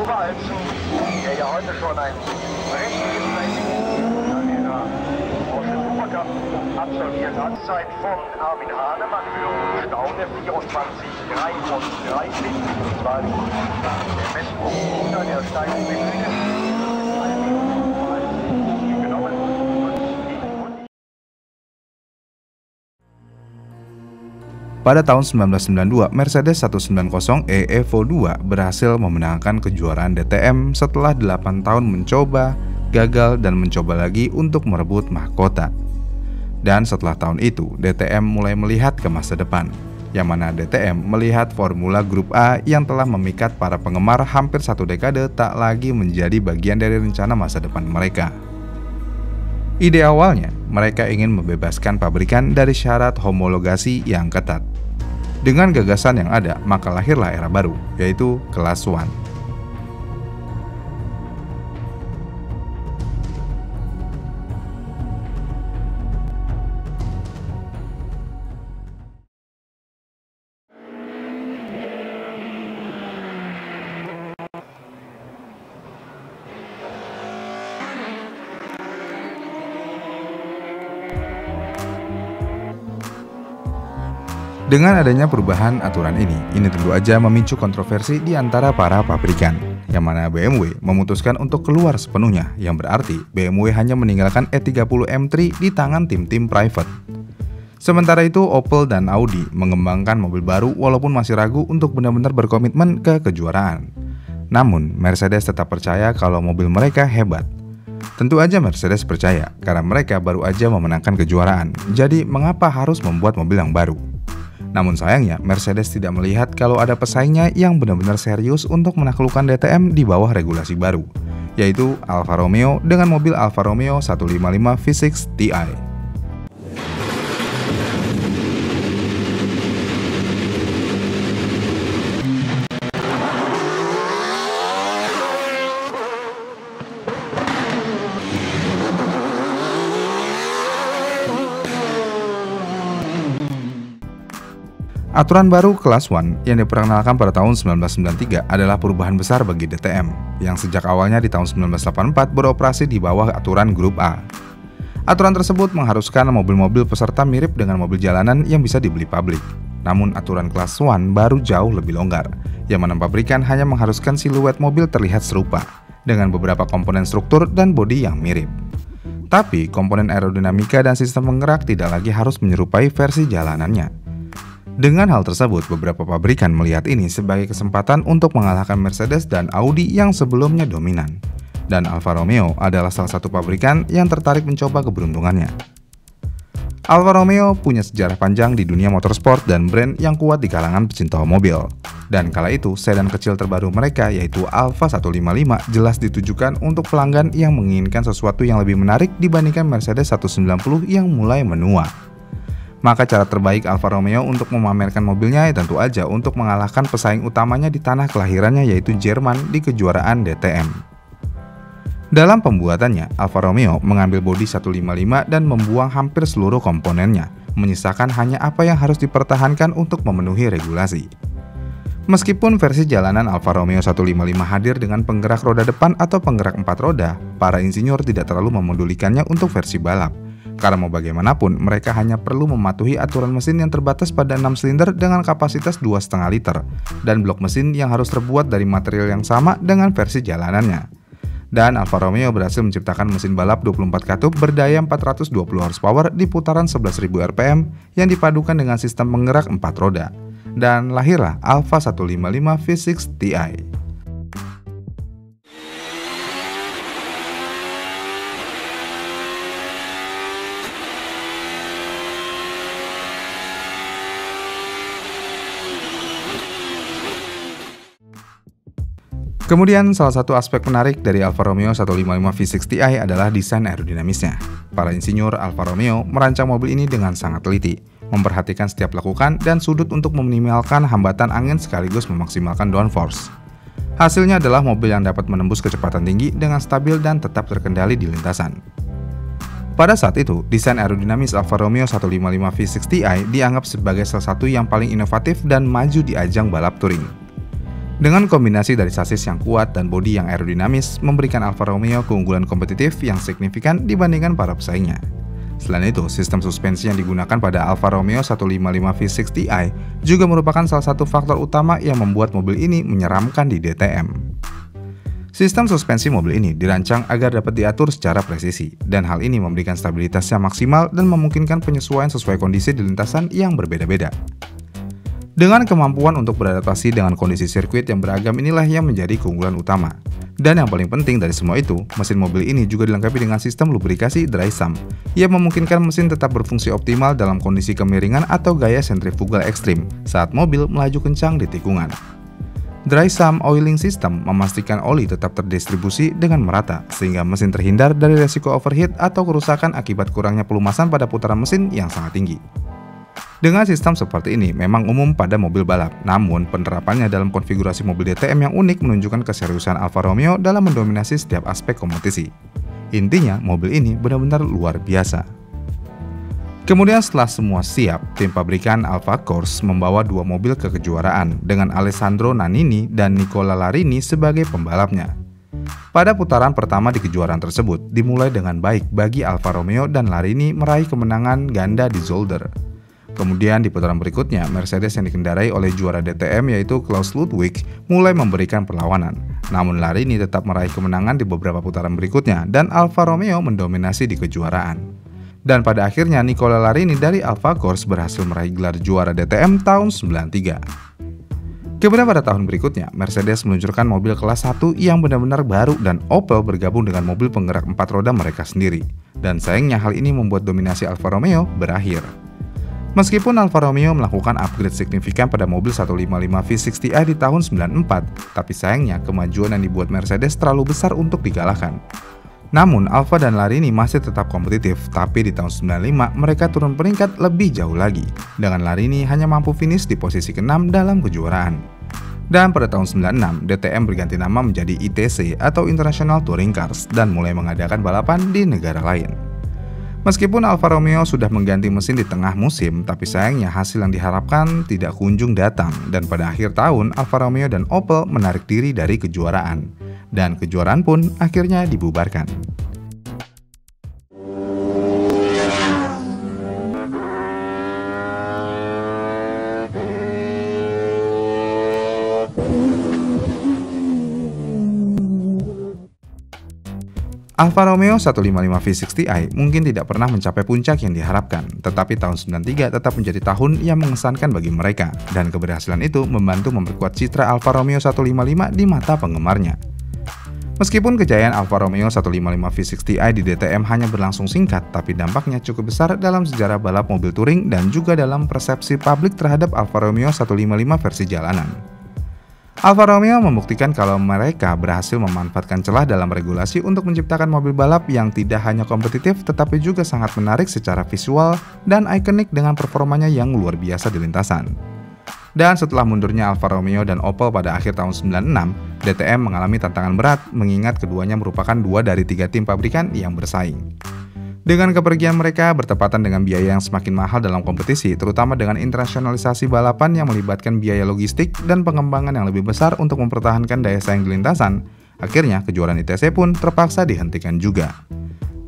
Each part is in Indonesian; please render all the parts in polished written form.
Oberalpsen, der ja heute schon ein prächtiges Racing aus dem Supercup absolviert hat. Zeit von Armin Hahnemann für Staune 24:33. Das war der Messpunkt unter der steilen Bühne. Pada tahun 1992, Mercedes 190 Evo 2 berhasil memenangkan kejuaraan DTM setelah 8 tahun mencoba, gagal, dan mencoba lagi untuk merebut mahkota. Dan setelah tahun itu, DTM mulai melihat ke masa depan, yang mana DTM melihat Formula Grup A yang telah memikat para penggemar hampir 1 dekade tak lagi menjadi bagian dari rencana masa depan mereka. Ide awalnya, mereka ingin membebaskan pabrikan dari syarat homologasi yang ketat. Dengan gagasan yang ada, maka lahirlah era baru, yaitu Kelas 1. Dengan adanya perubahan aturan ini tentu aja memicu kontroversi di antara para pabrikan, yang mana BMW memutuskan untuk keluar sepenuhnya, yang berarti BMW hanya meninggalkan E30 M3 di tangan tim-tim private. Sementara itu, Opel dan Audi mengembangkan mobil baru walaupun masih ragu untuk benar-benar berkomitmen ke kejuaraan. Namun, Mercedes tetap percaya kalau mobil mereka hebat. Tentu aja Mercedes percaya, karena mereka baru aja memenangkan kejuaraan, jadi mengapa harus membuat mobil yang baru? Namun sayangnya, Mercedes tidak melihat kalau ada pesaingnya yang benar-benar serius untuk menaklukkan DTM di bawah regulasi baru, yaitu Alfa Romeo dengan mobil Alfa Romeo 155 V6 Ti. Aturan baru Kelas 1 yang diperkenalkan pada tahun 1993 adalah perubahan besar bagi DTM, yang sejak awalnya di tahun 1984 beroperasi di bawah aturan Grup A. Aturan tersebut mengharuskan mobil-mobil peserta mirip dengan mobil jalanan yang bisa dibeli publik. Namun aturan Kelas 1 baru jauh lebih longgar, yang mana pabrikan hanya mengharuskan siluet mobil terlihat serupa, dengan beberapa komponen struktur dan bodi yang mirip. Tapi komponen aerodinamika dan sistem penggerak tidak lagi harus menyerupai versi jalanannya. Dengan hal tersebut, beberapa pabrikan melihat ini sebagai kesempatan untuk mengalahkan Mercedes dan Audi yang sebelumnya dominan. Dan Alfa Romeo adalah salah satu pabrikan yang tertarik mencoba keberuntungannya. Alfa Romeo punya sejarah panjang di dunia motorsport dan brand yang kuat di kalangan pecinta mobil. Dan kala itu, sedan kecil terbaru mereka yaitu Alfa 155 jelas ditujukan untuk pelanggan yang menginginkan sesuatu yang lebih menarik dibandingkan Mercedes 190 yang mulai menua. Maka cara terbaik Alfa Romeo untuk memamerkan mobilnya tentu aja untuk mengalahkan pesaing utamanya di tanah kelahirannya yaitu Jerman di kejuaraan DTM. Dalam pembuatannya, Alfa Romeo mengambil bodi 155 dan membuang hampir seluruh komponennya, menyisakan hanya apa yang harus dipertahankan untuk memenuhi regulasi. Meskipun versi jalanan Alfa Romeo 155 hadir dengan penggerak roda depan atau penggerak 4 roda, para insinyur tidak terlalu memedulikannya untuk versi balap. Karena mau bagaimanapun, mereka hanya perlu mematuhi aturan mesin yang terbatas pada 6 silinder dengan kapasitas 2,5 liter, dan blok mesin yang harus terbuat dari material yang sama dengan versi jalanannya. Dan Alfa Romeo berhasil menciptakan mesin balap 24 katup berdaya 420 horsepower di putaran 11.000 rpm yang dipadukan dengan sistem penggerak 4 roda. Dan lahirlah Alfa 155 V6 Ti. Kemudian salah satu aspek menarik dari Alfa Romeo 155 V6 Ti adalah desain aerodinamisnya. Para insinyur Alfa Romeo merancang mobil ini dengan sangat teliti, memperhatikan setiap lekukan dan sudut untuk meminimalkan hambatan angin sekaligus memaksimalkan downforce. Hasilnya adalah mobil yang dapat menembus kecepatan tinggi dengan stabil dan tetap terkendali di lintasan. Pada saat itu, desain aerodinamis Alfa Romeo 155 V6 Ti dianggap sebagai salah satu yang paling inovatif dan maju di ajang balap touring. Dengan kombinasi dari sasis yang kuat dan bodi yang aerodinamis, memberikan Alfa Romeo keunggulan kompetitif yang signifikan dibandingkan para pesaingnya. Selain itu, sistem suspensi yang digunakan pada Alfa Romeo 155 V6i juga merupakan salah satu faktor utama yang membuat mobil ini menyeramkan di DTM. Sistem suspensi mobil ini dirancang agar dapat diatur secara presisi, dan hal ini memberikan stabilitas yang maksimal dan memungkinkan penyesuaian sesuai kondisi di lintasan yang berbeda-beda. Dengan kemampuan untuk beradaptasi dengan kondisi sirkuit yang beragam inilah yang menjadi keunggulan utama. Dan yang paling penting dari semua itu, mesin mobil ini juga dilengkapi dengan sistem lubrikasi dry sump yang memungkinkan mesin tetap berfungsi optimal dalam kondisi kemiringan atau gaya sentrifugal ekstrim saat mobil melaju kencang di tikungan. Dry sump oiling system memastikan oli tetap terdistribusi dengan merata sehingga mesin terhindar dari resiko overheat atau kerusakan akibat kurangnya pelumasan pada putaran mesin yang sangat tinggi. Dengan sistem seperti ini memang umum pada mobil balap, namun penerapannya dalam konfigurasi mobil DTM yang unik menunjukkan keseriusan Alfa Romeo dalam mendominasi setiap aspek kompetisi. Intinya, mobil ini benar-benar luar biasa. Kemudian setelah semua siap, tim pabrikan Alfa Corse membawa dua mobil ke kejuaraan dengan Alessandro Nannini dan Nicola Larini sebagai pembalapnya. Pada putaran pertama di kejuaraan tersebut dimulai dengan baik bagi Alfa Romeo dan Larini meraih kemenangan ganda di Zolder. Kemudian di putaran berikutnya, Mercedes yang dikendarai oleh juara DTM yaitu Klaus Ludwig mulai memberikan perlawanan. Namun Larini tetap meraih kemenangan di beberapa putaran berikutnya dan Alfa Romeo mendominasi di kejuaraan. Dan pada akhirnya Nicola Larini dari Alfa Corse berhasil meraih gelar juara DTM tahun 93. Kemudian pada tahun berikutnya, Mercedes meluncurkan mobil kelas 1 yang benar-benar baru dan Opel bergabung dengan mobil penggerak 4 roda mereka sendiri. Dan sayangnya hal ini membuat dominasi Alfa Romeo berakhir. Meskipun Alfa Romeo melakukan upgrade signifikan pada mobil 155 V6i di tahun 94, tapi sayangnya kemajuan yang dibuat Mercedes terlalu besar untuk dikalahkan. Namun, Alfa dan Larini masih tetap kompetitif, tapi di tahun 95 mereka turun peringkat lebih jauh lagi, dengan Larini hanya mampu finish di posisi ke-6 dalam kejuaraan. Dan pada tahun 96, DTM berganti nama menjadi ITC atau International Touring Cars dan mulai mengadakan balapan di negara lain. Meskipun Alfa Romeo sudah mengganti mesin di tengah musim, tapi sayangnya hasil yang diharapkan tidak kunjung datang dan pada akhir tahun Alfa Romeo dan Opel menarik diri dari kejuaraan. Dan kejuaraan pun akhirnya dibubarkan. Alfa Romeo 155 V6i mungkin tidak pernah mencapai puncak yang diharapkan, tetapi tahun 93 tetap menjadi tahun yang mengesankan bagi mereka, dan keberhasilan itu membantu memperkuat citra Alfa Romeo 155 di mata penggemarnya. Meskipun kejayaan Alfa Romeo 155 V6i di DTM hanya berlangsung singkat, tapi dampaknya cukup besar dalam sejarah balap mobil touring dan juga dalam persepsi publik terhadap Alfa Romeo 155 versi jalanan. Alfa Romeo membuktikan kalau mereka berhasil memanfaatkan celah dalam regulasi untuk menciptakan mobil balap yang tidak hanya kompetitif tetapi juga sangat menarik secara visual dan ikonik dengan performanya yang luar biasa di lintasan. Dan setelah mundurnya Alfa Romeo dan Opel pada akhir tahun 96, DTM mengalami tantangan berat mengingat keduanya merupakan 2 dari 3 tim pabrikan yang bersaing. Dengan kepergian mereka bertepatan dengan biaya yang semakin mahal dalam kompetisi, terutama dengan internasionalisasi balapan yang melibatkan biaya logistik dan pengembangan yang lebih besar untuk mempertahankan daya saing di lintasan, akhirnya kejuaraan ITC pun terpaksa dihentikan juga.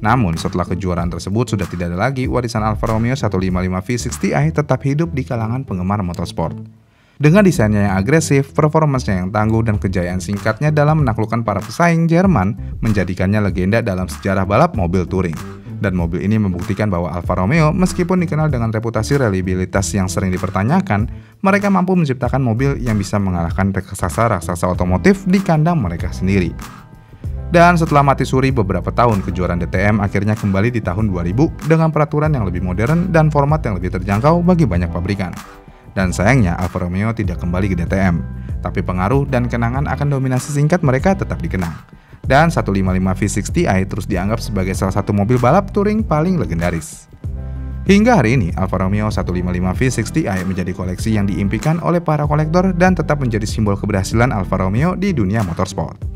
Namun setelah kejuaraan tersebut sudah tidak ada lagi, warisan Alfa Romeo 155 V6i tetap hidup di kalangan penggemar motorsport. Dengan desainnya yang agresif, performansnya yang tangguh, dan kejayaan singkatnya dalam menaklukkan para pesaing Jerman menjadikannya legenda dalam sejarah balap mobil touring. Dan mobil ini membuktikan bahwa Alfa Romeo meskipun dikenal dengan reputasi reliabilitas yang sering dipertanyakan, mereka mampu menciptakan mobil yang bisa mengalahkan raksasa-raksasa otomotif di kandang mereka sendiri. Dan setelah mati suri beberapa tahun, kejuaraan DTM akhirnya kembali di tahun 2000 dengan peraturan yang lebih modern dan format yang lebih terjangkau bagi banyak pabrikan. Dan sayangnya Alfa Romeo tidak kembali ke DTM, tapi pengaruh dan kenangan akan dominasi singkat mereka tetap dikenang. Dan 155 V6i terus dianggap sebagai salah satu mobil balap touring paling legendaris. Hingga hari ini, Alfa Romeo 155 V6i menjadi koleksi yang diimpikan oleh para kolektor dan tetap menjadi simbol keberhasilan Alfa Romeo di dunia motorsport.